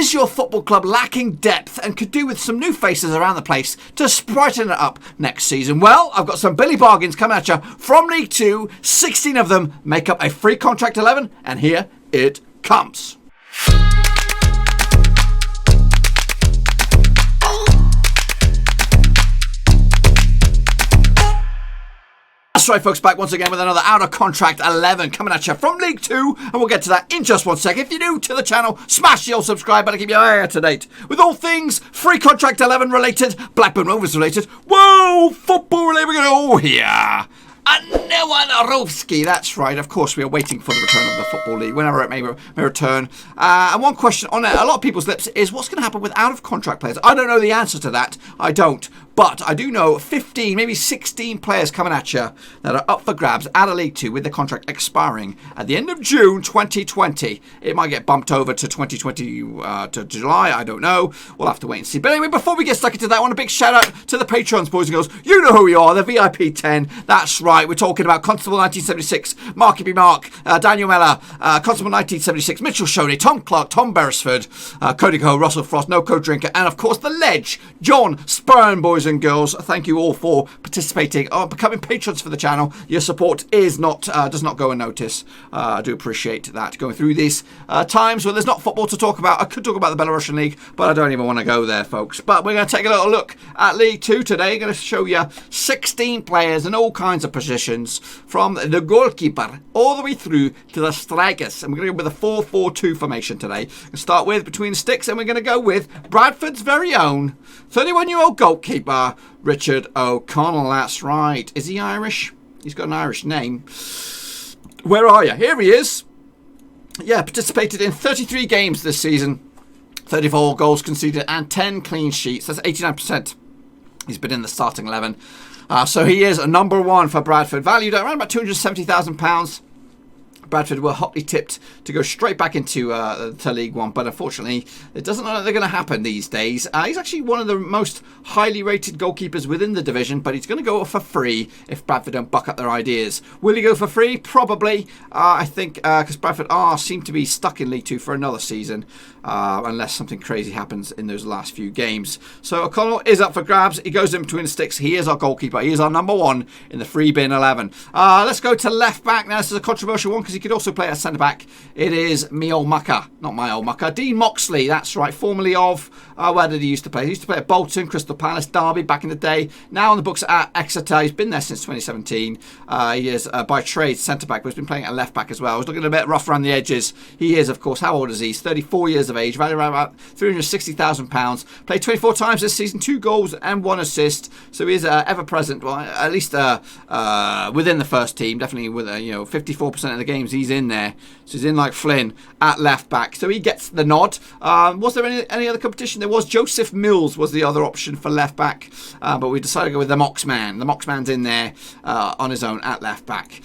Is your football club lacking depth and could do with some new faces around the place to brighten it up next season? Well, I've got some Billy Bargains coming at you from League 2. 16 of them make up a free contract 11, and here it comes. That's right, folks, back once again with another Out of Contract 11 coming at you from League 2, and we'll get to that in just one second. If you're new to the channel, smash the old subscribe button to keep your eye up to date with all things free contract 11 related, Blackburn Rovers related, whoa, football related. We're going to all here. And Newanovski, that's right. Of course, we are waiting for the return of the Football League, whenever it may return. And one question on a lot of people's lips is, what's going to happen with out-of-contract players? I don't know the answer to that. I don't. But I do know 15, maybe 16 players coming at you that are up for grabs out of League 2 with their contract expiring at the end of June 2020. It might get bumped over to 2020 to July. I don't know. We'll have to wait and see. But anyway, before we get stuck into that, I want a big shout out to the patrons, boys and girls. You know who you are, the VIP 10. That's right. We're talking about Constable 1976, Marky B. Mark, Daniel Meller, Constable 1976, Mitchell Shoney, Tom Clark, Tom Beresford, Cody Coe, Russell Frost, No Code Drinker, and of course the Ledge, John Spurn, boys and girls. Thank you all for participating or becoming patrons for the channel. Your support is not does not go unnoticed. I do appreciate that. Going through these times where there's not football to talk about. I could talk about the Belarusian League, but I don't even want to go there, folks. But we're going to take a little look at League 2 today. Going to show you 16 players in all kinds of positions, from the goalkeeper all the way through to the strikers. And we're going to go with a 4-4-2 formation today. We'll start with between the sticks, and we're going to go with Bradford's very own 31-year-old goalkeeper, Richard O'Connell. That's right. Is he Irish? He's got an Irish name. Where are you? Here he is. Yeah, participated in 33 games this season. 34 goals conceded and 10 clean sheets. That's 89%. He's been in the starting 11. So he is a number one for Bradford. Valued at around about £270,000. Bradford were hotly tipped to go straight back into to League One, but unfortunately, it doesn't look like they're going to happen these days. He's actually one of the most highly rated goalkeepers within the division, but he's going to go for free if Bradford don't buck up their ideas. Will he go for free? Probably. I think because Bradford seem to be stuck in League 2 for another season, unless something crazy happens in those last few games. So O'Connell is up for grabs. He goes in between the sticks. He is our goalkeeper. He is our number one in the free bin 11. Let's go to left back now. This is a controversial one because he could also play at centre back. It is me old mucker, not my old mucker, Dean Moxey. That's right, formerly of where did he used to play? He used to play at Bolton, Crystal Palace, Derby back in the day. Now on the books at Exeter. He's been there since 2017. He is by trade centre back, but he's been playing at left back as well. He's looking a bit rough around the edges. He is, of course. How old is he? He's 34 years of age, valued around about £360,000. Played 24 times this season, 2 goals and 1 assist. So he is ever present. Well, at least within the first team, definitely with 54% of the games he's in there. So he's in like Flynn at left back. So he gets the nod. Was there any other competition? There was. Joseph Mills was the other option for left back, but we decided to go with the Moxman. The Moxman's in there on his own at left back.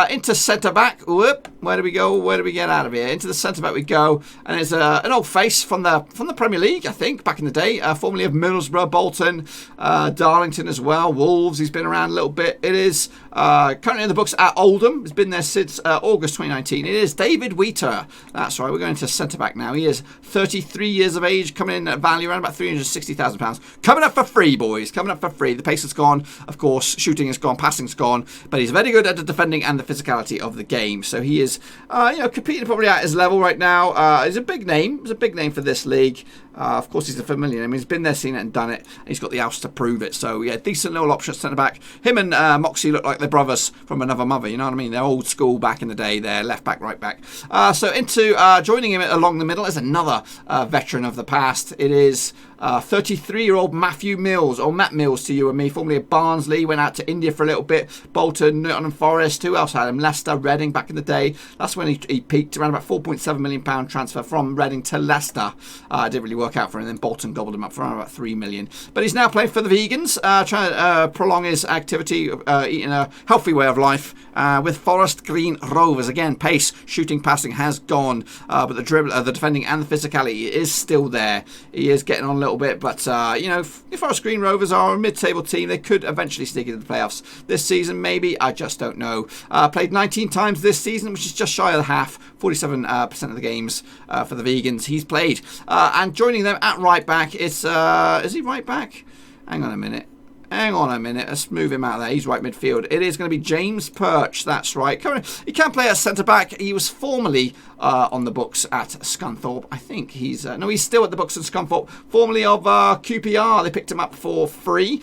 Into centre back. Whoop. Where do we go? Where do we get out of here? Into the centre back we go, and it's an old face from the Premier League, I think, back in the day. Formerly of Middlesbrough, Bolton, Darlington as well. Wolves. He's been around a little bit. It is currently in the books at Oldham. He's been there since August 2019. It is David Wheater. That's right. We're going to centre back now. He is 33 years of age, coming in at value around about £360,000. Coming up for free, boys. Coming up for free. The pace has gone, of course. Shooting is gone. Passing's gone. But he's very good at the defending and the physicality of the game. So he is, competing probably at his level right now. He's a big name. He's a big name for this league. Of course, he's a familiar name. He's been there, seen it, and done it. And he's got the house to prove it. So, yeah, decent little option at centre-back. Him and Moxey look like they're brothers from another mother. You know what I mean? They're old school back in the day. They're left-back, right-back. So into joining him along the middle is another veteran of the past. It is 33-year-old Matthew Mills, or Matt Mills to you and me, formerly of Barnsley. Went out to India for a little bit. Bolton, Nottingham Forest. Who else had him? Leicester, Reading back in the day. That's when he peaked, around about £4.7 million transfer from Reading to Leicester. Didn't really work out for him, and then Bolton gobbled him up for around about £3 million. But he's now playing for the Vegans, trying to prolong his activity, eating a healthy way of life with Forest Green Rovers. Whereas again, pace, shooting, passing has gone, but the dribble, the defending and the physicality is still there. He is getting on a little bit, but you know, if our Green Rovers are a mid-table team, they could eventually sneak into the playoffs this season. Maybe, I just don't know. Played 19 times this season, which is just shy of the half. 47% of the games for the Vegans he's played. And joining them at right back is he right back? Hang on a minute. Let's move him out of there. He's right midfield. It is going to be James Perch. That's right. He can play at centre back. He was formerly on the books at Scunthorpe. I think he's no, he's still at the books at Scunthorpe. Formerly of QPR. They picked him up for free.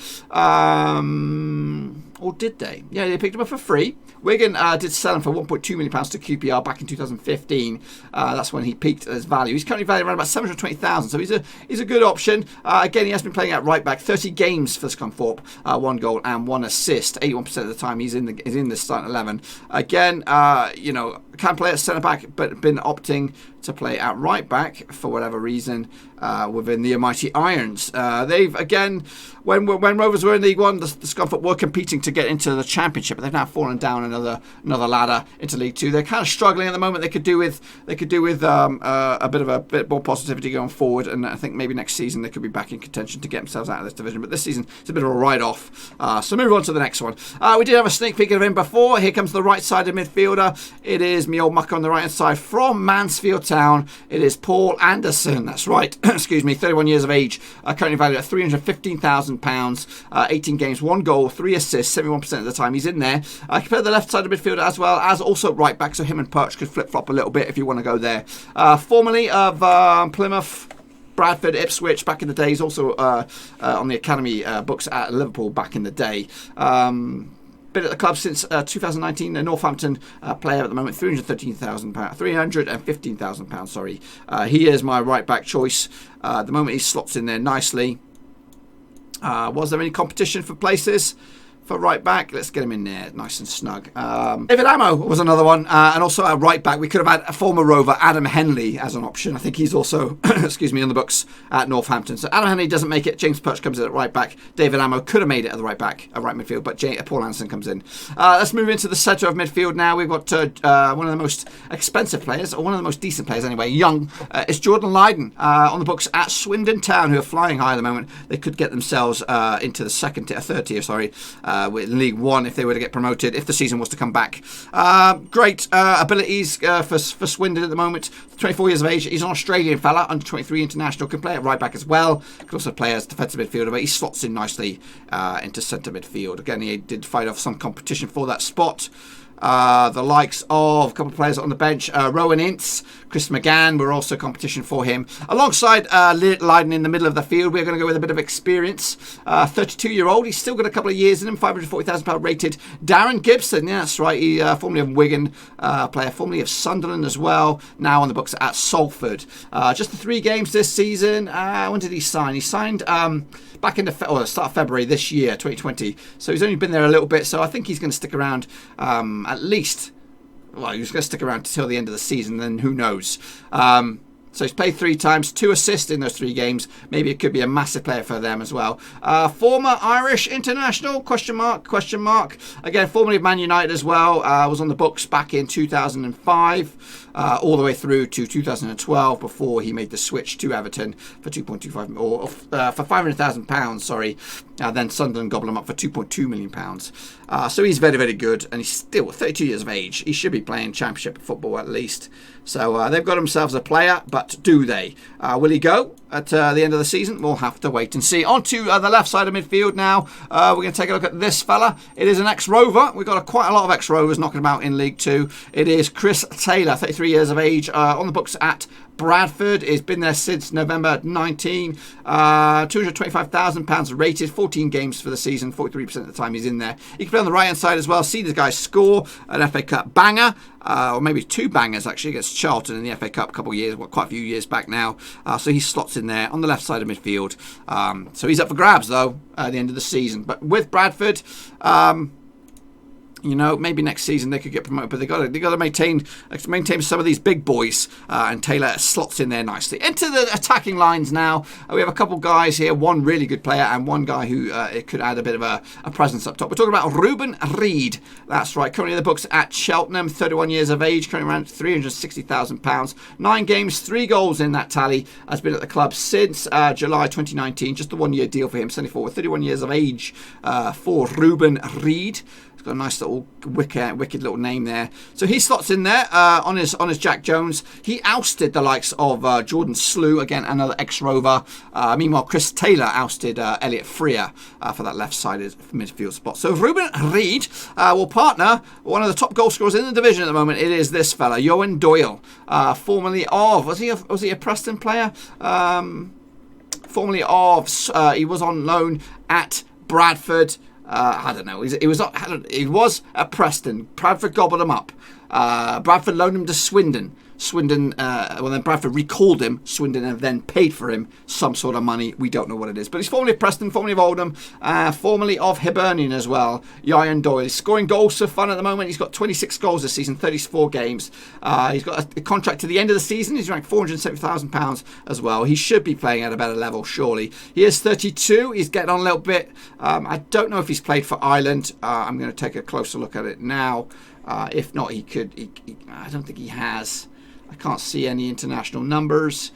Or did they? Yeah, they picked him up for free. Wigan did sell him for £1.2 million to QPR back in 2015. That's when he peaked his value. He's currently valued around about 720,000, so he's a good option. Again, he has been playing at right back, 30 games for Scunthorpe, 1 goal and 1 assist. 81% of the time he's in the starting 11. Again, you know, can play at centre back, but been opting to play at right back for whatever reason within the mighty Irons. They've again, when Rovers were in League One, the Scunthorpe were competing to get into the Championship, but they've now fallen down another ladder into League Two. They're kind of struggling at the moment. They could do with a bit more positivity going forward, and I think maybe next season they could be back in contention to get themselves out of this division. But this season it's a bit of a write-off. So move on to the next one. We did have a sneak peek of him before. Here comes the right-sided midfielder. It is me old mucker on the right-hand side from Mansfield Town. It is Paul Anderson. That's right. Excuse me. 31 years of age. Currently valued at £315,000. 18 games, 1 goal, 3 assists. 71% of the time he's in there. Compared to the left-sided midfielder as well as also right back. So him and Perch could flip-flop a little bit if you want to go there. Formerly of Plymouth, Bradford, Ipswich back in the days, also on the academy books at Liverpool back in the day. Been at the club since 2019. A Northampton player at the moment, £315,000. Sorry, he is my right back choice. At the moment, he slots in there nicely. Was there any competition for places for right back? Let's get him in there nice and snug. David Ammo was another one, and also at right back we could have had a former Rover Adam Henley as an option. I think he's also excuse me, on the books at Northampton. So Adam Henley doesn't make it. James Perch comes in at right back. David Ammo could have made it at the right back, at right midfield, but Paul Anderson comes in. Let's move into the centre of midfield now. We've got one of the most expensive players, or one of the most decent players anyway, young. It's Jordan Lyden on the books at Swindon Town, who are flying high at the moment. They could get themselves into the third tier, sorry, with League One if they were to get promoted, if the season was to come back. Great abilities for Swindon at the moment. 24 years of age. He's an Australian fella, under 23 international, can play at right back as well. Could also play as defensive midfielder, but he slots in nicely into centre midfield. Again, he did fight off some competition for that spot. The likes of a couple of players on the bench, Rowan Ince, Chris McGann were also competition for him. Alongside Lyden in the middle of the field, we're going to go with a bit of experience. 32-year-old, he's still got a couple of years in him, £540,000 rated. Darron Gibson, yeah, that's right, he formerly of Wigan, player formerly of Sunderland as well, now on the books at Salford. Just the 3 games this season. When did he sign? He signed back in the start of February this year, 2020. So he's only been there a little bit, so I think he's going to stick around at least. Well, he's going to stick around until the end of the season, then who knows. So he's played 3 times, 2 assists in those 3 games. Maybe it could be a massive player for them as well. Former Irish international, question mark. Again, formerly of Man United as well. Was on the books back in 2005. All the way through to 2012 before he made the switch to Everton for £2.25 or for £500,000. Sorry, then Sunderland gobbled him up for £2.2 million. So he's very, very good, and he's still 32 years of age. He should be playing Championship football at least. So they've got themselves a player, but do they? Will he go at the end of the season? We'll have to wait and see. On to the left side of midfield now. We're going to take a look at this fella. It is an ex-Rover. We've got quite a lot of ex-Rovers knocking about in League Two. It is Chris Taylor, 33 years of age, on the books at Bradford. He's been there since November 19. £225,000 rated, 14 games for the season, 43% of the time he's in there. You can play on the right hand side as well. See the guy score an FA Cup banger, or maybe 2 bangers actually against Charlton in the FA Cup a couple of years, quite a few years back now. So he slots in there on the left side of midfield. So he's up for grabs though at the end of the season. But with Bradford, you know, maybe next season they could get promoted, but they got to maintain some of these big boys, and Taylor slots in there nicely. Into the attacking lines now. We have a couple guys here, one really good player and one guy who it could add a bit of a presence up top. We're talking about Rueben Reid. That's right, currently in the books at Cheltenham, 31 years of age, currently around £360,000. 9 games, 3 goals in that tally. Has been at the club since July 2019. Just a 1-year deal for him, 74, 31 years of age for Rueben Reid. Got a nice little wicked little name there. So he slots in there on his Jack Jones. He ousted the likes of Jordan Slew, again another ex-Rover. Meanwhile, Chris Taylor ousted Elliot Freer for that left-sided midfield spot. So Rueben Reid will partner one of the top goal scorers in the division at the moment. It is this fella, Eoin Doyle, formerly of was he a Preston player? Formerly of he was on loan at Bradford. I don't know. He was at Preston. Bradford gobbled him up. Bradford loaned him to Swindon. Then Bradford recalled him. Swindon have then paid for him some sort of money. We don't know what it is. But he's formerly of Preston, formerly of Oldham, formerly of Hibernian as well. Eoin Doyle. He's scoring goals for fun at the moment. He's got 26 goals this season, 34 games. He's got a contract to the end of the season. He's ranked £470,000 as well. He should be playing at a better level, surely. He is 32. He's getting on a little bit. I don't know if he's played for Ireland. I'm going to take a closer look at it now. If not, he could. I don't think he has. I can't see any international numbers.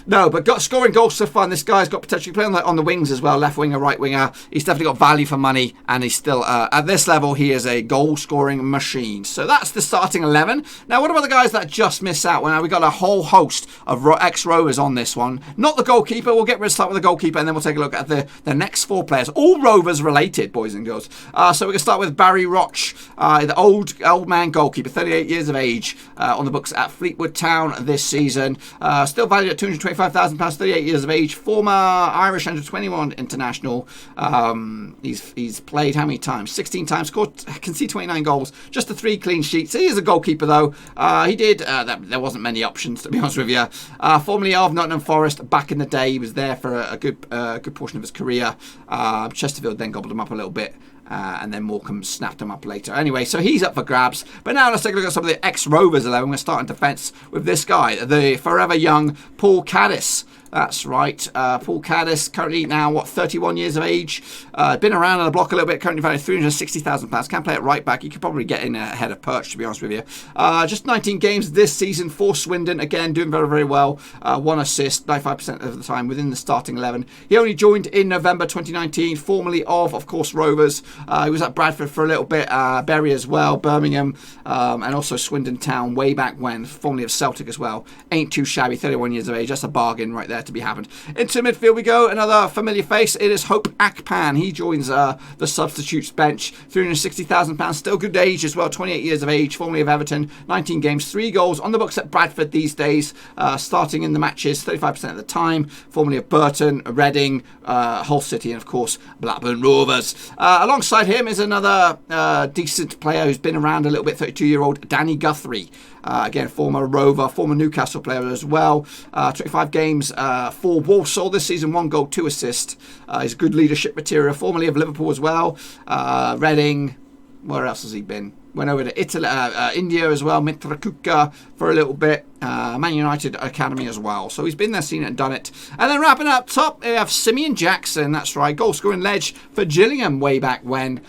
No, but scoring goals for fun. This guy's got potential to play on the wings as well, left winger, right winger. He's definitely got value for money, and he's still, at this level, he is a goal-scoring machine. So that's the starting 11. Now, what about the guys that just miss out? Well, we got a whole host of ex-Rovers on this one. Not the goalkeeper. We'll start with the goalkeeper, and then we'll take a look at the next 4 players. All Rovers related, boys and girls. So we're going to start with Barry Roche, the old man goalkeeper, 38 years of age, on the books at Fleetwood Town this season. Still valued at £225,000, 38 years of age, former Irish under-21 international. He's played how many times? 16 times, scored, I can see 29 goals, just the 3 clean sheets. He is a goalkeeper though. He did, there wasn't many options to be honest with you. Formerly of Nottingham Forest, back in the day, he was there for a good portion of his career. Chesterfield then gobbled him up a little bit. And then Morecambe snapped him up later. Anyway, so he's up for grabs. But now let's take a look at some of the ex-Rovers 11. We're going to start in defence with this guy, the forever young Paul Caddis. That's right. Paul Caddis, currently now, 31 years of age. Been around on the block a little bit, currently valued £360,000. Can play at right back. You could probably get in ahead of Perch, to be honest with you. Just 19 games this season for Swindon. Again, doing very, very well. 1 assist, 95% of the time within the starting 11. He only joined in November 2019, formerly of course, Rovers. He was at Bradford for a little bit, Bury as well, Birmingham, and also Swindon Town way back when, formerly of Celtic as well. Ain't too shabby, 31 years of age. That's a bargain right there to be happened. Into midfield we go, another familiar face. It is Hope Akpan. He joins the substitutes bench, £360,000, still good age as well, 28 years of age, formerly of Everton, 19 games, 3 goals, on the books at Bradford these days, starting in the matches 35% of the time, formerly of Burton, Reading, Hull City, and of course Blackburn Rovers. Alongside him is another decent player who's been around a little bit, 32-year-old Danny Guthrie. Again, former Rover, former Newcastle player as well. 25 games for Walsall this season, 1 goal, 2 assists. He's good leadership material, formerly of Liverpool as well. Reading, where else has he been? Went over to Italy, India as well, Mitrakuka for a little bit. Man United Academy as well. So he's been there, seen it and done it. And then wrapping up top, we have Simeon Jackson. That's right, goal scoring ledge for Gillingham way back when.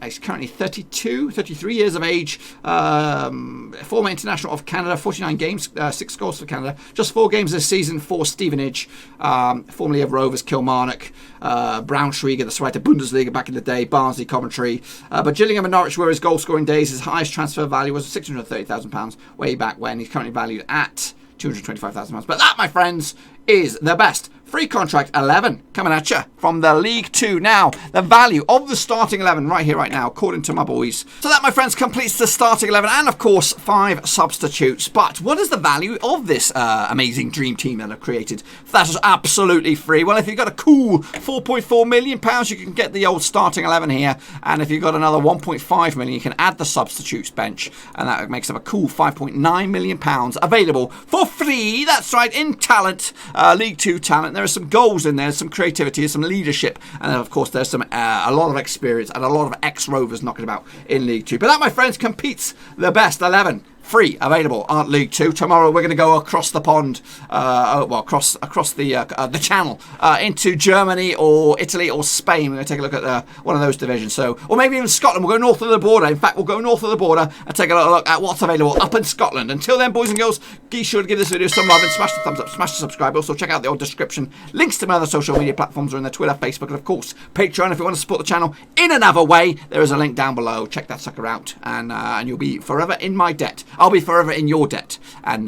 He's currently 33 years of age. Former international of Canada, 49 games, 6 goals for Canada. Just 4 games this season for Stevenage. Formerly of Rovers, Kilmarnock, Braunschweig at the Zweite Bundesliga back in the day, Barnsley, Coventry. But Gillingham and Norwich were his goal scoring days. His highest transfer value was £630,000 way back when. He's currently valued at £225,000. But that, my friends, is the best free contract 11 coming at you from the League 2. Now, the value of the starting 11 right here, right now, according to my boys. So that, my friends, completes the starting 11 and, of course, 5 substitutes. But what is the value of this amazing dream team that I've created? That is absolutely free. Well, if you've got a cool £4.4 million, you can get the old starting 11 here. And if you've got another £1.5 million, you can add the substitutes bench. And that makes up a cool £5.9 million available for free. That's right, in talent, League 2 talent. There are some goals in there, some creativity, some leadership, and of course there's some a lot of experience and a lot of ex-Rovers knocking about in League 2. But that, my friends, competes the best 11. Free available on League 2. Tomorrow we're going to go across the pond, across the channel into Germany or Italy or Spain. We're going to take a look at one of those divisions. So, or maybe even Scotland. We'll go north of the border. In fact, we'll go north of the border and take a look at what's available up in Scotland. Until then, boys and girls, be sure to give this video some love and smash the thumbs up, smash the subscribe. Also, check out the old description. Links to my other social media platforms are in the Twitter, Facebook, and of course Patreon. If you want to support the channel in another way, there is a link down below. Check that sucker out, and you'll be forever in my debt. I'll be forever in your debt, and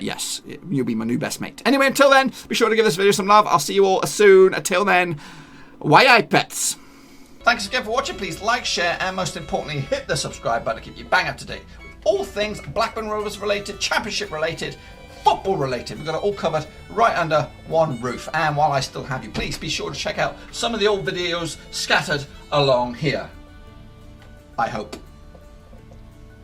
yes, you'll be my new best mate. Anyway, until then, be sure to give this video some love. I'll see you all soon. Until then, why pets. Thanks again for watching. Please like, share, and most importantly, hit the subscribe button to keep you bang up to date with all things Blackburn Rovers related, Championship related, football related. We've got it all covered right under one roof. And while I still have you, please be sure to check out some of the old videos scattered along here. I hope.